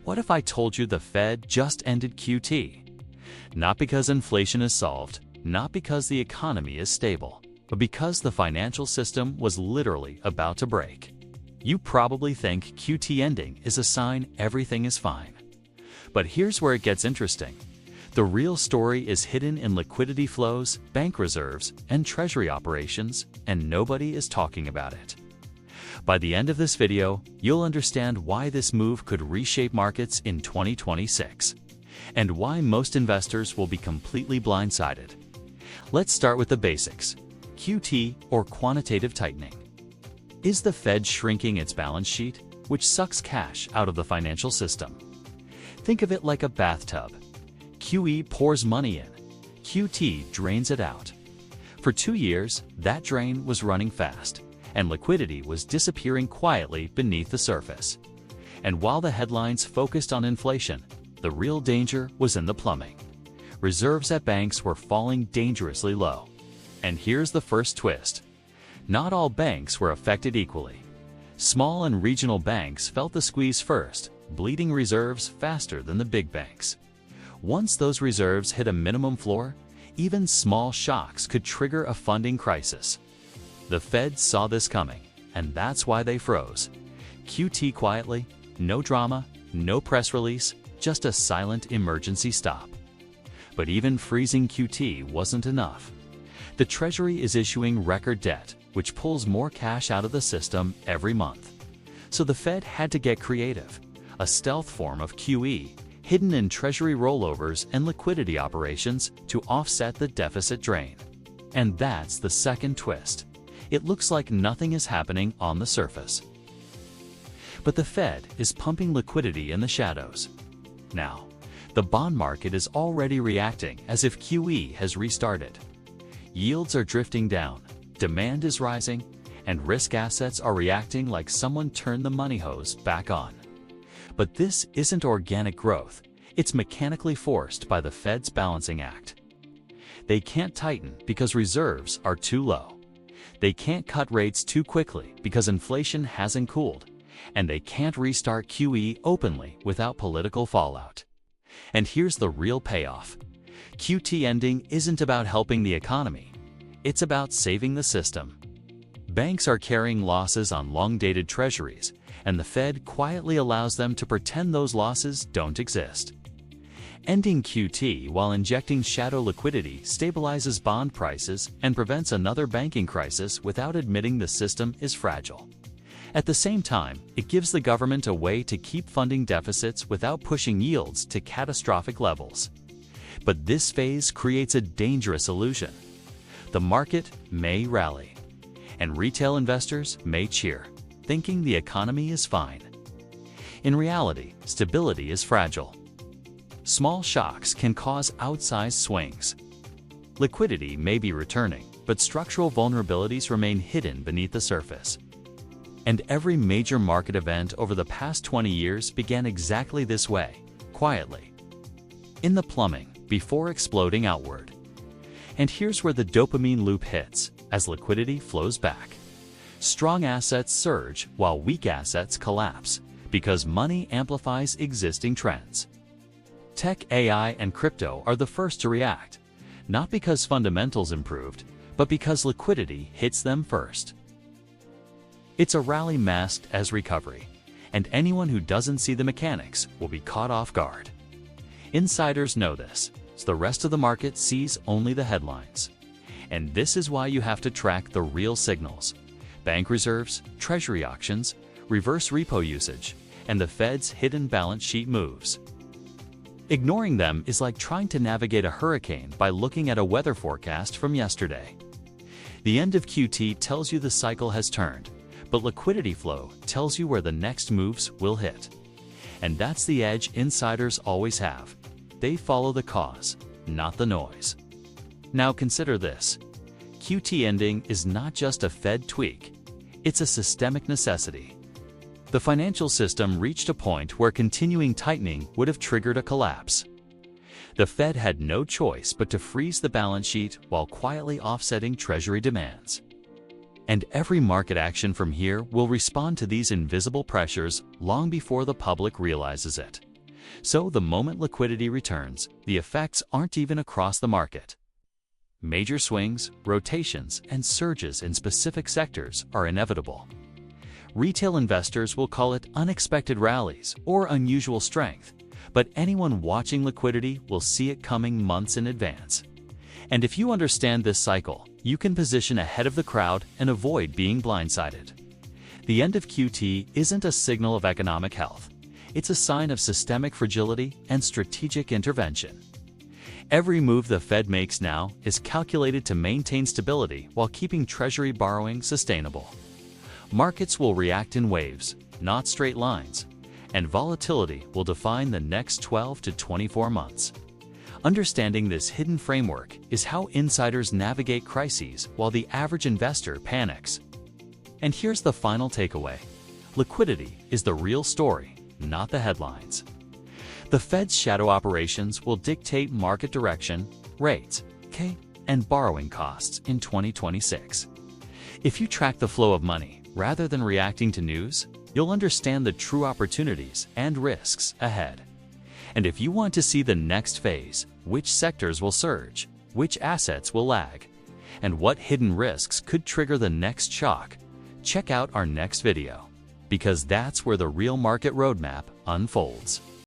What if I told you the Fed just ended QT? Not because inflation is solved, not because the economy is stable, but because the financial system was literally about to break. You probably think QT ending is a sign everything is fine. But here's where it gets interesting. The real story is hidden in liquidity flows, bank reserves, and Treasury operations, and nobody is talking about it. By the end of this video, you'll understand why this move could reshape markets in 2026, and why most investors will be completely blindsided. Let's start with the basics. QT, or quantitative tightening. Is the Fed shrinking its balance sheet, which sucks cash out of the financial system? Think of it like a bathtub. QE pours money in, QT drains it out. For 2 years, that drain was running fast, and liquidity was disappearing quietly beneath the surface. And while the headlines focused on inflation, the real danger was in the plumbing. Reserves at banks were falling dangerously low. And here's the first twist. Not all banks were affected equally. Small and regional banks felt the squeeze first, bleeding reserves faster than the big banks. Once those reserves hit a minimum floor, even small shocks could trigger a funding crisis. The Fed saw this coming, and that's why they froze. QT quietly, no drama, no press release, just a silent emergency stop. But even freezing QT wasn't enough. The Treasury is issuing record debt, which pulls more cash out of the system every month. So the Fed had to get creative, a stealth form of QE, hidden in Treasury rollovers and liquidity operations to offset the deficit drain. And that's the second twist. It looks like nothing is happening on the surface. But the Fed is pumping liquidity in the shadows. Now, the bond market is already reacting as if QE has restarted. Yields are drifting down, demand is rising, and risk assets are reacting like someone turned the money hose back on. But this isn't organic growth, it's mechanically forced by the Fed's balancing act. They can't tighten because reserves are too low. They can't cut rates too quickly because inflation hasn't cooled, and they can't restart QE openly without political fallout. And here's the real payoff. QT ending isn't about helping the economy, it's about saving the system. Banks are carrying losses on long-dated treasuries, and the Fed quietly allows them to pretend those losses don't exist. Ending QT while injecting shadow liquidity stabilizes bond prices and prevents another banking crisis without admitting the system is fragile. At the same time, it gives the government a way to keep funding deficits without pushing yields to catastrophic levels. But this phase creates a dangerous illusion. The market may rally, and retail investors may cheer, thinking the economy is fine. In reality, stability is fragile. Small shocks can cause outsized swings. Liquidity may be returning, but structural vulnerabilities remain hidden beneath the surface. And every major market event over the past 20 years began exactly this way, quietly. In the plumbing, before exploding outward. And here's where the dopamine loop hits, as liquidity flows back. Strong assets surge while weak assets collapse, because money amplifies existing trends. Tech, AI, and crypto are the first to react, not because fundamentals improved, but because liquidity hits them first. It's a rally masked as recovery, and anyone who doesn't see the mechanics will be caught off guard. Insiders know this, so the rest of the market sees only the headlines. And this is why you have to track the real signals: bank reserves, Treasury auctions, reverse repo usage, and the Fed's hidden balance sheet moves. Ignoring them is like trying to navigate a hurricane by looking at a weather forecast from yesterday. The end of QT tells you the cycle has turned, but liquidity flow tells you where the next moves will hit. And that's the edge insiders always have. They follow the cause, not the noise. Now consider this. QT ending is not just a Fed tweak, it's a systemic necessity. The financial system reached a point where continuing tightening would have triggered a collapse. The Fed had no choice but to freeze the balance sheet while quietly offsetting Treasury demands. And every market action from here will respond to these invisible pressures long before the public realizes it. So the moment liquidity returns, the effects aren't even across the market. Major swings, rotations, and surges in specific sectors are inevitable. Retail investors will call it unexpected rallies or unusual strength, but anyone watching liquidity will see it coming months in advance. And if you understand this cycle, you can position ahead of the crowd and avoid being blindsided. The end of QT isn't a signal of economic health. It's a sign of systemic fragility and strategic intervention. Every move the Fed makes now is calculated to maintain stability while keeping Treasury borrowing sustainable. Markets will react in waves, not straight lines, and volatility will define the next 12 to 24 months. Understanding this hidden framework is how insiders navigate crises while the average investor panics. And here's the final takeaway. Liquidity is the real story, not the headlines. The Fed's shadow operations will dictate market direction, rates, and borrowing costs in 2026. If you track the flow of money rather than reacting to news, you'll understand the true opportunities and risks ahead. And if you want to see the next phase, which sectors will surge, which assets will lag, and what hidden risks could trigger the next shock, check out our next video, because that's where the real market roadmap unfolds.